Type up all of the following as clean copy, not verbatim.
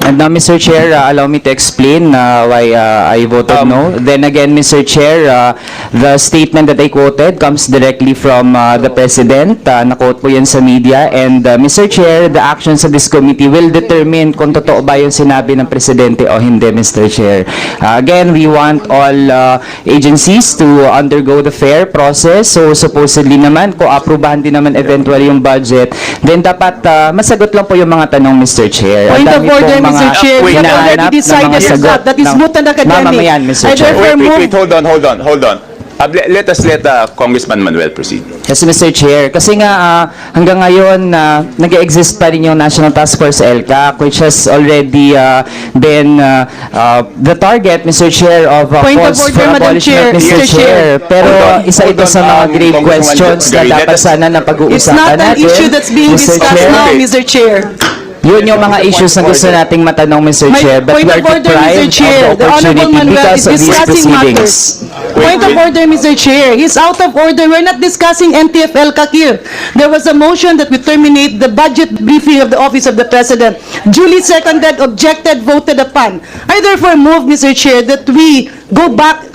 And now, Mr. Chair, allow me to explain why I voted no. Then again, Mr. Chair, the statement that I quoted comes directly from the President. Na-quote po yan sa media. And Mr. Chair, the actions of this committee will determine kung totoo ba yung sinabi ng Presidente o hindi, Mr. Chair. Again, we want all agencies to undergo the fair process. So supposedly naman, kung aprubahan din naman eventually yung budget, then dapat masagot lang po yung mga tanong, Mr. Chair. Point of order, Mr. Chair. We have already decided that is moot and academic. Mamamayan, Mr. Chair. Wait, hold on. Let us let Congressman Manuel proceed. Yes, Mr. Chair. Kasi nga hanggang ngayon nag-exist pa rin yung National Task Force LCAC, which has already been the target, Mr. Chair, of Point of calls order, for Madam abolishment, Chair. Mr. Chair. Pero isa ito sa mga grave Congressman questions na Gary, dapat sana na It's pag-uusapan not an natin. issue that's being Mr. discussed Chair. now, Mr. Chair. Yun yung mga issues na gusto nating matanong, Mr. My Chair, but point we are of order, Mr. deprived Chair. of The the Honorable opportunity Manuel because is of these discussing proceedings. matters. Point of order, Mr. Chair. He's out of order. We're not discussing NTFL here. There was a motion that we terminate the budget briefing of the Office of the President. Duly seconded, objected, voted upon. I therefore move, Mr. Chair, that we go back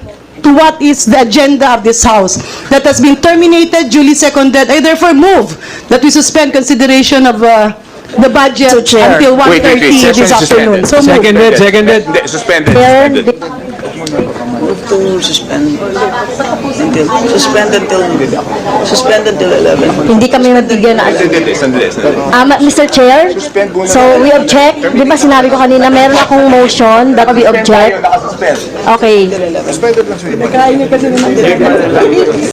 to what is the agenda of this House. That has been terminated, duly seconded. I therefore move that we suspend consideration of the budget So, Chair. until 1:30 Session this is afternoon. suspended. So moved. Seconded. Suspended. Move to suspend until 11. Hindi kami mabigyan na. Sandali. Mr. Chair, so we object. Di ba sinabi ko kanina, meron akong motion that we object. Okay.